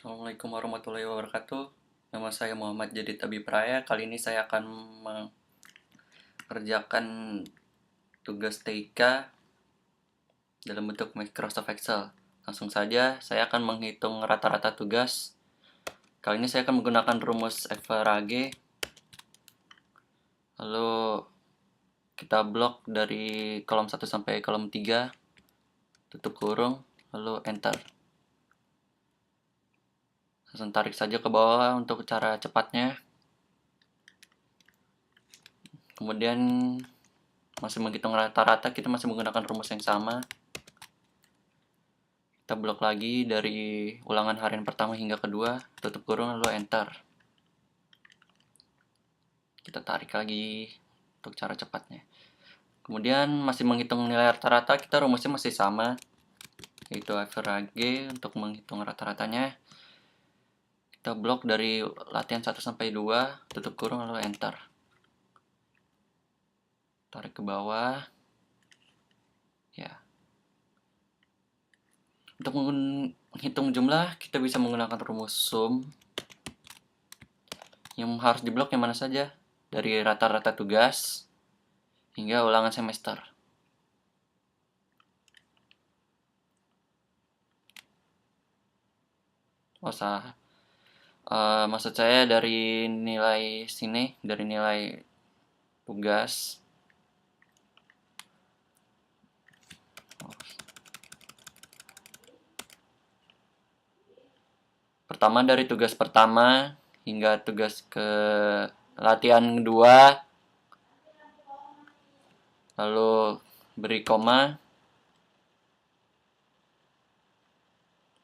Assalamualaikum warahmatullahi wabarakatuh. Nama saya Muhammad Jadi Tabib Raya. Kali ini saya akan mengerjakan tugas TIK dalam bentuk Microsoft Excel. Langsung saja, saya akan menghitung rata-rata tugas. Kali ini saya akan menggunakan rumus FRAG. Lalu kita blok dari kolom 1 sampai kolom 3. Tutup kurung, lalu enter. Langsung tarik saja ke bawah untuk cara cepatnya. Kemudian masih menghitung rata-rata, kita masih menggunakan rumus yang sama. Kita blok lagi dari ulangan harian pertama hingga kedua, tutup kurung lalu enter. Kita tarik lagi untuk cara cepatnya. Kemudian masih menghitung nilai rata-rata, kita rumusnya masih sama, yaitu FRAG untuk menghitung rata-ratanya. Kita blok dari latihan 1 sampai 2, tutup kurung lalu enter. Tarik ke bawah. Ya. Untuk menghitung jumlah, kita bisa menggunakan rumus sum. Yang harus diblok yang mana saja? Dari rata-rata tugas hingga ulangan semester. Maksud saya dari nilai sini, dari nilai tugas. Pertama dari tugas pertama hingga tugas ke latihan kedua, lalu beri koma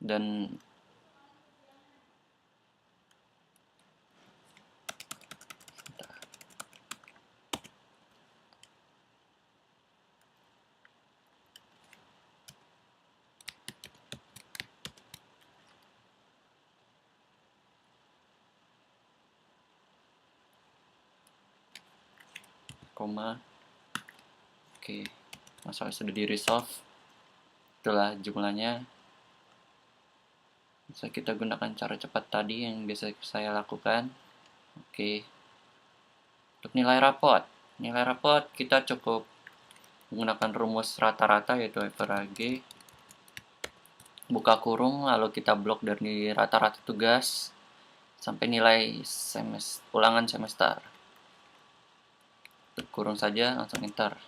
dan koma. Oke, masalah sudah di resolve. Itulah jumlahnya. Bisa kita gunakan cara cepat tadi yang biasa saya lakukan. Oke. Untuk nilai rapot kita cukup menggunakan rumus rata-rata yaitu FRAG. Buka kurung lalu kita blok dari rata-rata tugas sampai nilai ulangan semester. Tutup kurung saja, langsung enter.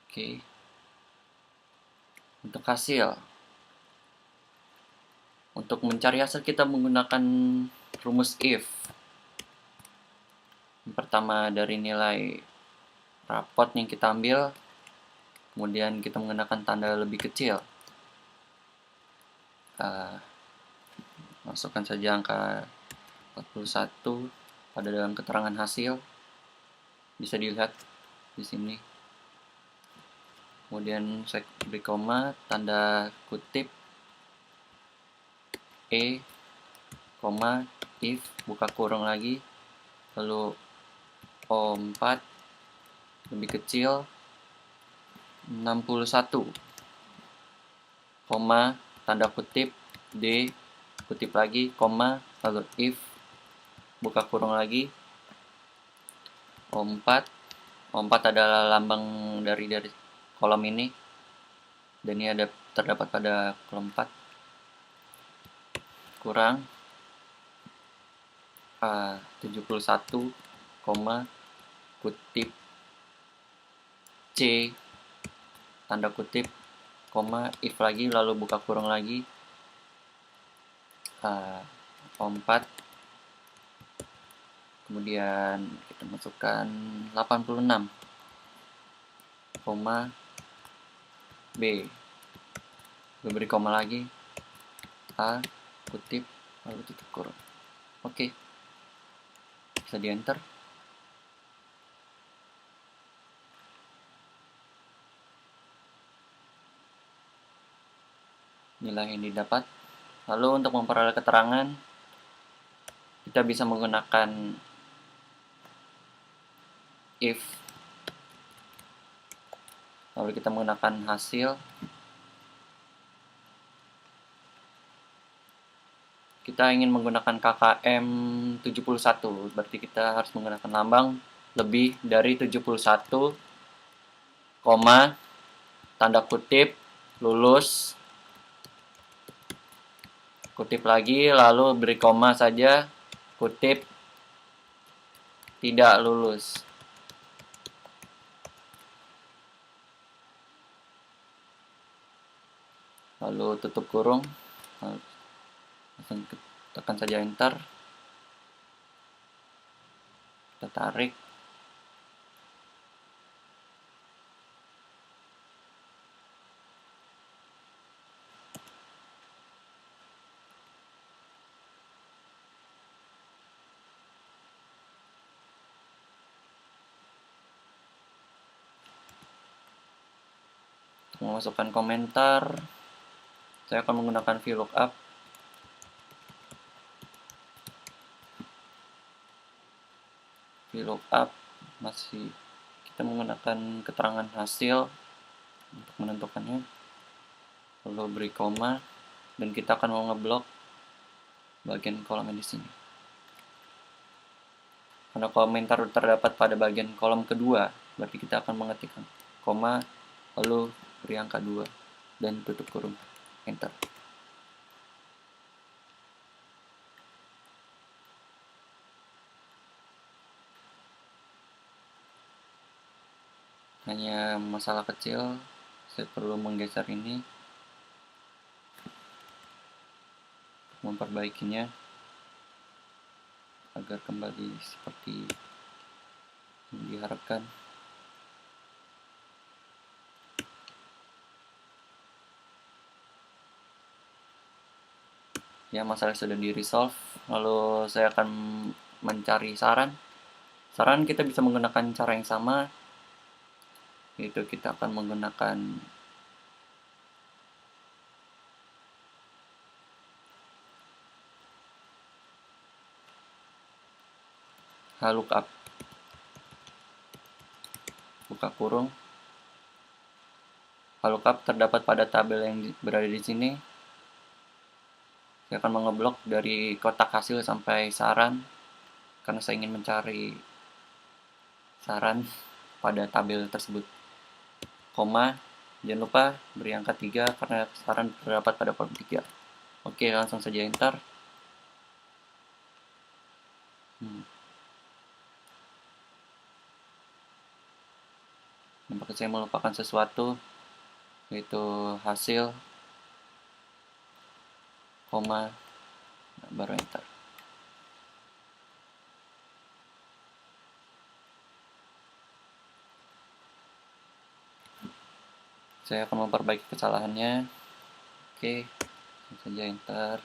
Oke. Untuk hasil, untuk mencari hasil kita menggunakan rumus if. Yang pertama dari nilai rapot yang kita ambil, kemudian kita menggunakan tanda lebih kecil. Masukkan saja angka 41 pada dalam keterangan hasil, bisa dilihat di sini. Kemudian saya beri koma, tanda kutip koma, if, buka kurung lagi, lalu O4 lebih kecil 61, koma, tanda kutip D, kutip lagi, koma, lalu if, buka kurung lagi, O4 adalah lambang dari kolom ini, dan ini terdapat pada kolom 4, kurang 71, kutip C, tanda kutip, koma, if lagi, lalu buka kurung lagi, O4, kemudian kita masukkan 86, koma, B, beri koma lagi, A, kutip, lalu tutup kurung. Oke, bisa di enter. Nilai yang didapat. Lalu untuk memperoleh keterangan, kita bisa menggunakan if, lalu kita menggunakan hasil, kita ingin menggunakan KKM 71, berarti kita harus menggunakan lambang lebih dari 71, koma, tanda kutip, lulus, kutip lagi, lalu beri koma saja, kutip, tidak lulus. Lalu tutup kurung, langsung tekan saja enter, kita tarik, memasukkan komentar. Saya akan menggunakan VLOOKUP. VLOOKUP masih kita menggunakan keterangan hasil untuk menentukannya. Lalu beri koma dan kita akan mau ngeblok bagian kolomnya di sini. Karena komentar terdapat pada bagian kolom kedua, berarti kita akan mengetikkan koma lalu beri angka 2 dan tutup kurung, enter. Hanya masalah kecil, saya perlu menggeser ini, memperbaikinya agar kembali seperti yang diharapkan. Ya, masalah sudah di resolve. Lalu saya akan mencari saran. Saran kita bisa menggunakan cara yang sama, yaitu kita akan menggunakan VLOOKUP, buka kurung. VLOOKUP terdapat pada tabel yang berada di sini. Saya akan mengeblok dari kotak hasil sampai saran, karena saya ingin mencari saran pada tabel tersebut. Koma, jangan lupa beri angka 3 karena saran terdapat pada kolom 3. Oke, langsung saja enter. Nampaknya saya melupakan sesuatu, yaitu hasil, koma, baru enter. Saya akan memperbaiki kesalahannya. Oke, langsung saja enter.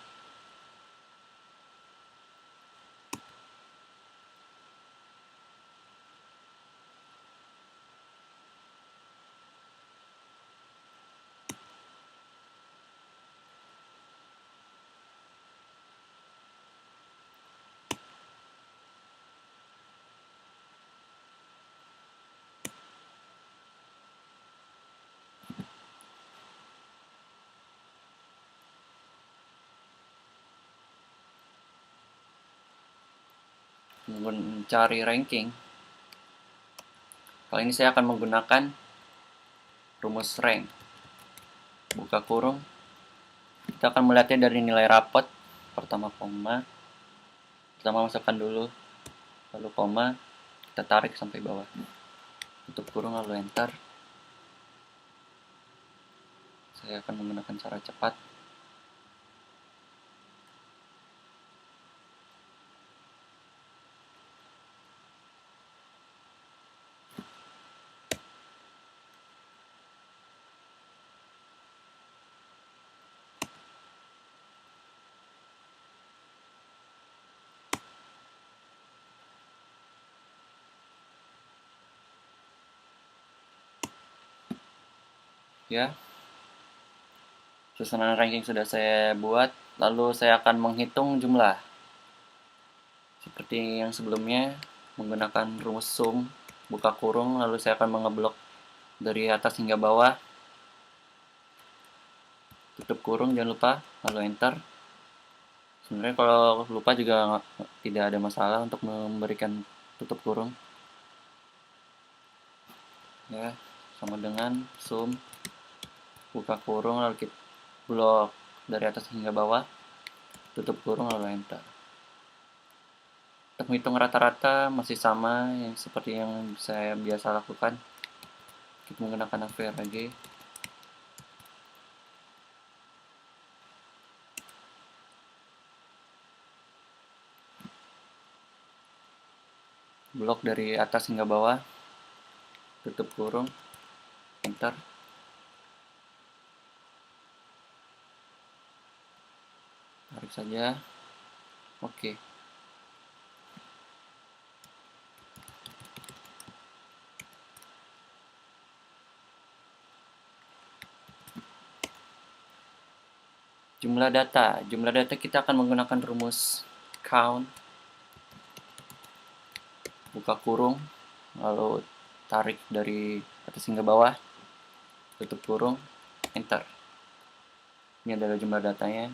Mencari ranking. Kali ini saya akan menggunakan rumus rank. Buka kurung. Kita akan melihatnya dari nilai rapot. Pertama koma. Pertama masukkan dulu. Lalu koma. Kita tarik sampai bawah. Tutup kurung lalu enter. Saya akan menggunakan cara cepat. Ya, susunan ranking sudah saya buat, lalu saya akan menghitung jumlah seperti yang sebelumnya menggunakan rumus sum, buka kurung, lalu saya akan mengeblok dari atas hingga bawah, tutup kurung jangan lupa, lalu enter. Sebenarnya kalau lupa juga tidak ada masalah untuk memberikan tutup kurung. Ya, sama dengan sum buka kurung lalu kita blok dari atas hingga bawah, tutup kurung lalu enter. Untuk menghitung rata-rata masih sama yang seperti yang saya biasa lakukan. Kita menggunakan AVRG. Blok dari atas hingga bawah, tutup kurung, enter. Tarik saja. Oke. Jumlah data kita akan menggunakan rumus count, buka kurung, lalu tarik dari atas hingga bawah, tutup kurung, enter. Ini adalah jumlah datanya.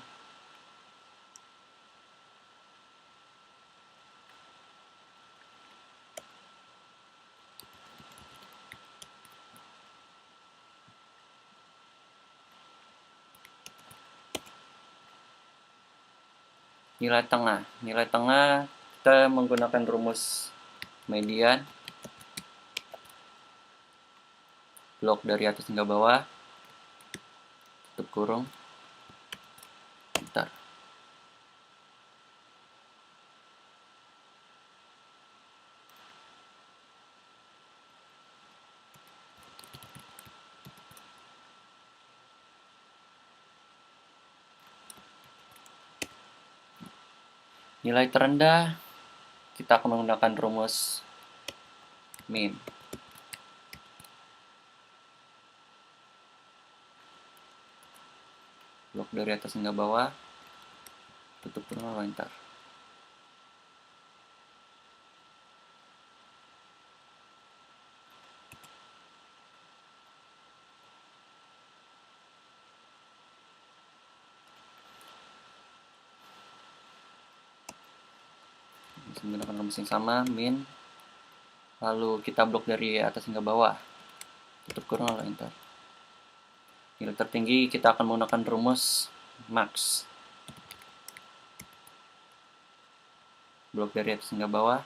Nilai tengah kita menggunakan rumus median, blok dari atas hingga bawah, tutup kurung, enter. Nilai terendah kita akan menggunakan rumus min. Blok dari atas hingga bawah, tutup kurung lalu enter. Menggunakan rumus yang sama, min, lalu kita blok dari atas hingga bawah, tutup kurung lalu enter. Nilai tertinggi kita akan menggunakan rumus max, blok dari atas hingga bawah,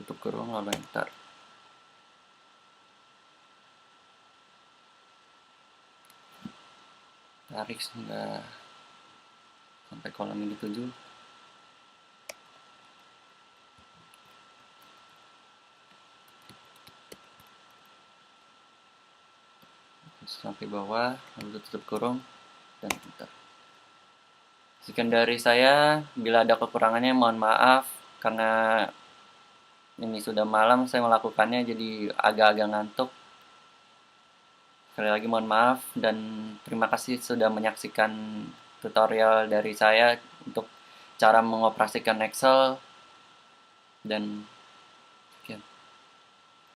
tutup kurung lalu enter. Tarik hingga sampai kolom ini dituju. Sampai bawah, lalu tutup kurung dan enter. Sekian dari saya. Bila ada kekurangannya mohon maaf, karena ini sudah malam saya melakukannya jadi agak-agak ngantuk. Sekali lagi mohon maaf dan terima kasih sudah menyaksikan tutorial dari saya untuk cara mengoperasikan Excel dan